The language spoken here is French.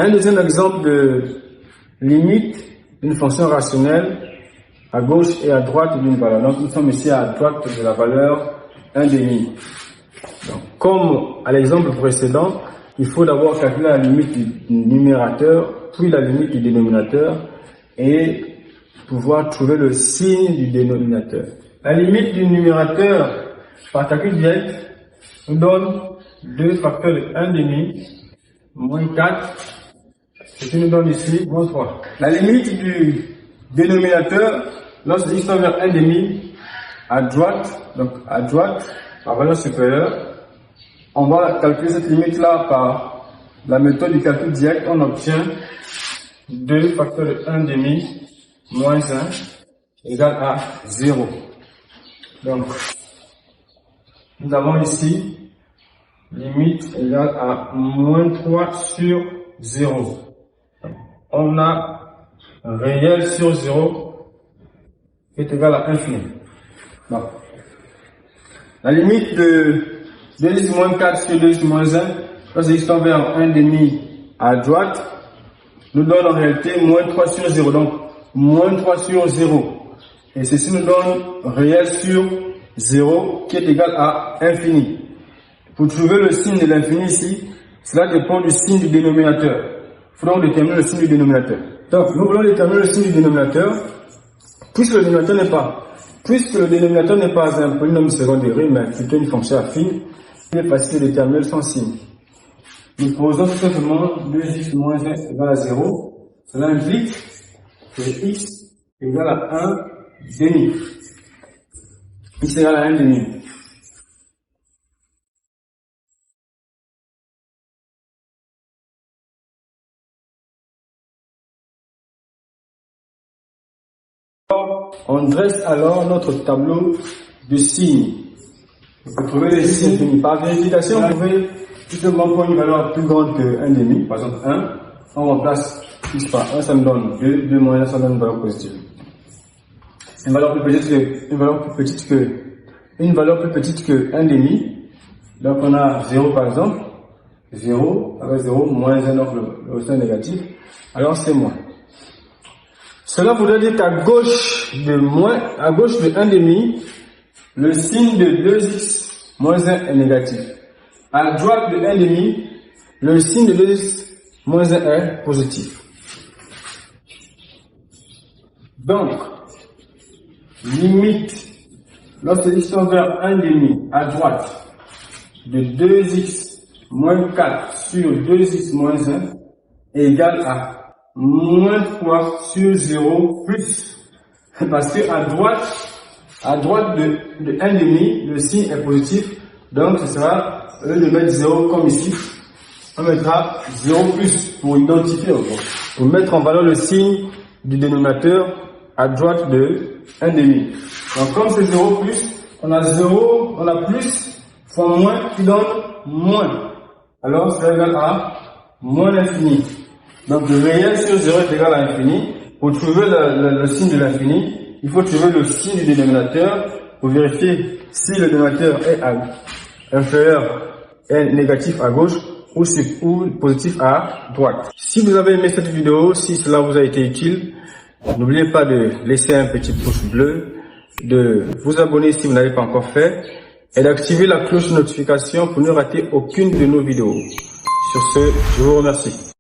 Un deuxième exemple de limite d'une fonction rationnelle à gauche et à droite d'une valeur. Donc nous sommes ici à droite de la valeur 1,5. Donc, comme à l'exemple précédent, il faut d'abord calculer la limite du numérateur, puis la limite du dénominateur et pouvoir trouver le signe du dénominateur. La limite du numérateur par calcul direct nous donne 2 facteurs de 1,5 moins 4, ce qui nous donne ici moins 3. La limite du dénominateur, lorsque x tend vers 1,5 à droite, donc à droite, par valeur supérieure, on va calculer cette limite-là par la méthode du calcul direct. On obtient 2 facteurs de 1,5 moins 1 égale à 0. Donc, nous avons ici limite égale à moins 3 sur 0. On a réel sur 0 qui est égal à infini. Donc, la limite de 2x moins 4 sur 2x moins 1, lorsque x tend vers 1,5 à droite, nous donne en réalité moins 3 sur 0. Donc, moins 3 sur 0. Et ceci nous donne réel sur 0 qui est égal à infini. Pour trouver le signe de l'infini ici, cela dépend du signe du dénominateur. Il faut donc déterminer le signe du dénominateur. Donc, nous voulons déterminer le signe du dénominateur, puisque le dénominateur n'est pas un polynôme secondaire, mais plutôt une fonction affine. Il est facile de déterminer son signe. Nous posons tout simplement 2x moins 1 égale à 0. Cela implique que x égale à 1 demi. X égale à 1 demi. On dresse alors notre tableau de signes. Pour trouver les signes par vérification, vous pouvez tout simplement prendre une valeur plus grande que 1,5, par exemple 1, on remplace x par 1, ça me donne 2, 2 moins 1, ça donne une valeur positive. Une valeur plus petite que 1,5, donc on a 0 par exemple, 0, avec 0, moins 1, donc le résultat est négatif, alors c'est moins. Cela voudrait dire qu'à gauche de 1,5, le signe de 2x moins 1 est négatif. À droite de 1,5, le signe de 2x moins 1 est positif. Donc, limite, lorsque x tend vers 1,5 à droite de 2x moins 4 sur 2x moins 1 est égal à moins 3 sur 0 plus. Parce que à droite de 1,5, le signe est positif. Donc, ce sera, au lieu de mettre 0 comme ici, on mettra 0 plus pour identifier, pour mettre en valeur le signe du dénominateur à droite de 1,5. Donc, comme c'est 0 plus, on a 0, on a plus fois moins qui donne moins. Alors, c'est égal à moins l'infini. Donc, le réel sur 0 est égal à l'infini. Pour trouver le signe de l'infini, il faut trouver le signe du dénominateur pour vérifier si le dénominateur est inférieur et négatif à gauche ou positif à droite. Si vous avez aimé cette vidéo, si cela vous a été utile, n'oubliez pas de laisser un petit pouce bleu, de vous abonner si vous n'avez pas encore fait et d'activer la cloche de notification pour ne rater aucune de nos vidéos. Sur ce, je vous remercie.